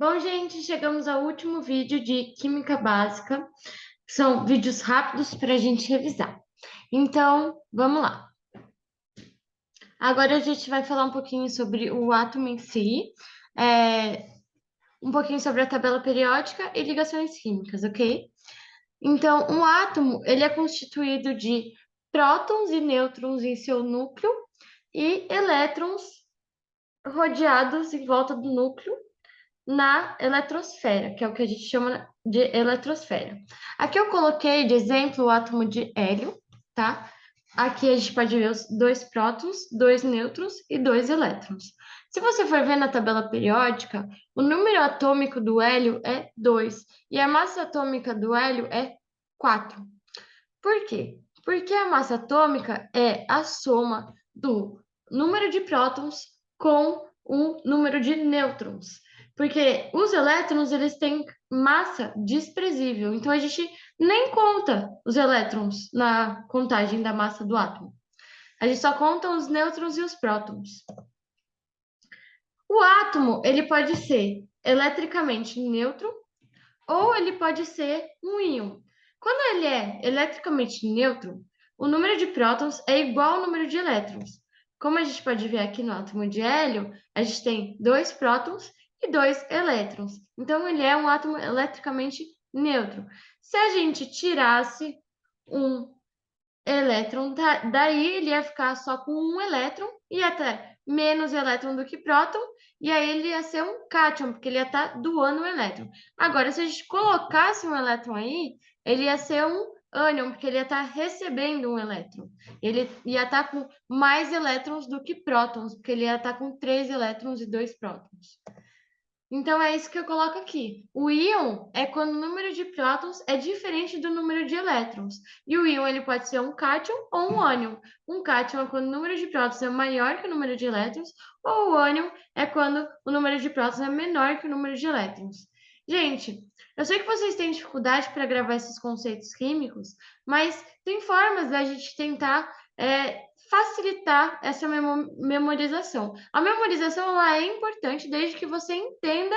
Bom, gente, chegamos ao último vídeo de Química Básica. São vídeos rápidos para a gente revisar. Então, vamos lá. Agora a gente vai falar um pouquinho sobre o átomo em si, um pouquinho sobre a tabela periódica e ligações químicas, ok? Então, um átomo, ele é constituído de prótons e nêutrons em seu núcleo e elétrons rodeados em volta do núcleo na eletrosfera, que é o que a gente chama de eletrosfera. Aqui eu coloquei de exemplo o átomo de hélio, tá? Aqui a gente pode ver os dois prótons, dois nêutrons e dois elétrons. Se você for ver na tabela periódica, o número atômico do hélio é 2 e a massa atômica do hélio é 4. Por quê? Porque a massa atômica é a soma do número de prótons com o número de nêutrons. Porque os elétrons, eles têm massa desprezível. Então, a gente nem conta os elétrons na contagem da massa do átomo. A gente só conta os nêutrons e os prótons. O átomo, ele pode ser eletricamente neutro ou ele pode ser um íon. Quando ele é eletricamente neutro, o número de prótons é igual ao número de elétrons. Como a gente pode ver aqui no átomo de hélio, a gente tem dois prótons e dois elétrons. Então, ele é um átomo eletricamente neutro. Se a gente tirasse um elétron, daí ele ia ficar só com um elétron e até menos elétron do que próton, e aí ele ia ser um cátion, porque ele ia estar doando um elétron. Agora, se a gente colocasse um elétron aí, ele ia ser um ânion, porque ele ia estar recebendo um elétron. Ele ia estar com mais elétrons do que prótons, porque ele ia estar com 3 elétrons e 2 prótons. Então, é isso que eu coloco aqui. O íon é quando o número de prótons é diferente do número de elétrons. E o íon ele pode ser um cátion ou um ânion. Um cátion é quando o número de prótons é maior que o número de elétrons, ou o ânion é quando o número de prótons é menor que o número de elétrons. Gente, eu sei que vocês têm dificuldade para gravar esses conceitos químicos, mas tem formas da gente tentar facilitar essa memorização. A memorização ela é importante desde que você entenda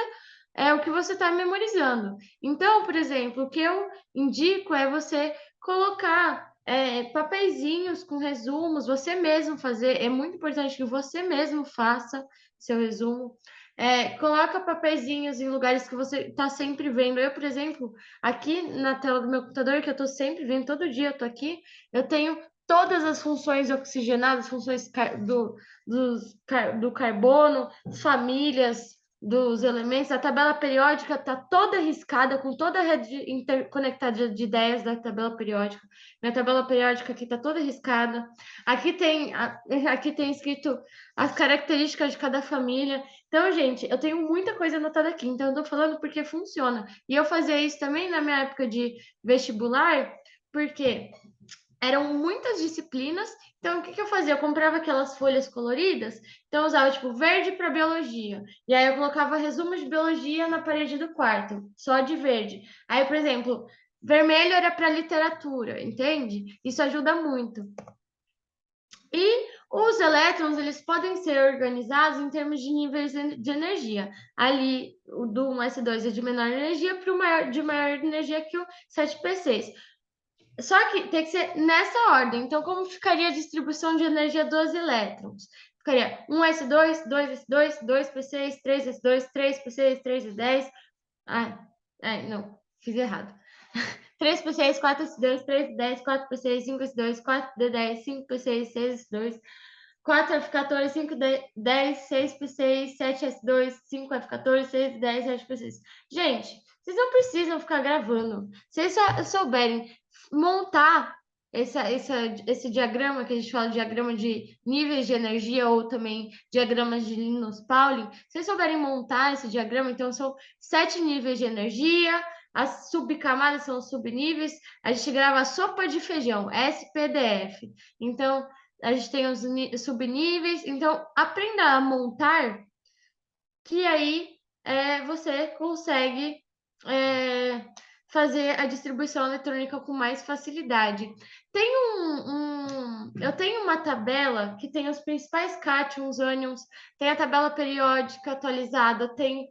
o que você está memorizando. Então, por exemplo, o que eu indico é você colocar papeizinhos com resumos, você mesmo fazer. É muito importante que você mesmo faça seu resumo. Coloca papeizinhos em lugares que você está sempre vendo. Eu, por exemplo, aqui na tela do meu computador, que eu estou sempre vendo, todo dia eu estou aqui, eu tenho todas as funções oxigenadas, funções do carbono, famílias dos elementos, a tabela periódica está toda riscada, com toda a rede interconectada de ideias da tabela periódica. Minha tabela periódica aqui está toda riscada. Aqui tem escrito as características de cada família. Então, gente, eu tenho muita coisa anotada aqui, então eu estou falando porque funciona. E eu fazia isso também na minha época de vestibular, porque eram muitas disciplinas, então o que eu fazia? Eu comprava aquelas folhas coloridas, então eu usava tipo verde para biologia, e aí eu colocava resumos de biologia na parede do quarto, só de verde. Aí, por exemplo, vermelho era para literatura, entende? Isso ajuda muito. E os elétrons, eles podem ser organizados em termos de níveis de energia. Ali, o do 1s2 é de menor energia para o de maior energia que o 7p6. Só que tem que ser nessa ordem. Então, como ficaria a distribuição de energia dos elétrons? Ficaria 1s2, 2s2, 2p6, 3s2, 3p6, 3s10. Ai, não, fiz errado. 3p6, 4s2, 3s10, 4p6, 5s2, 4d10, 5p6, 6s2, 4f14, 5d10, 6p6, 7s2, 5f14, 6d10, 7p6. Gente, vocês não precisam ficar gravando. Se vocês souberem montar esse diagrama que a gente fala, diagrama de níveis de energia ou também diagramas de Linus Pauling, se vocês souberem montar esse diagrama, então são 7 níveis de energia, as subcamadas são os subníveis, a gente grava a sopa de feijão, SPDF. Então, a gente tem os subníveis, então aprenda a montar, que aí você consegue fazer a distribuição eletrônica com mais facilidade. Eu tenho uma tabela que tem os principais cátions, ânions, tem a tabela periódica atualizada, tem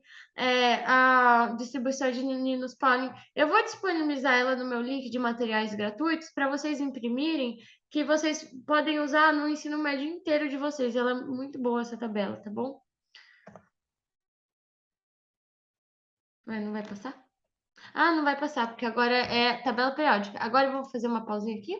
a distribuição de Linus Pauling. Eu vou disponibilizar ela no meu link de materiais gratuitos para vocês imprimirem, que vocês podem usar no ensino médio inteiro de vocês. Ela é muito boa, essa tabela, tá bom? Não vai passar? Ah, não vai passar, porque agora é tabela periódica. Agora eu vou fazer uma pausinha aqui.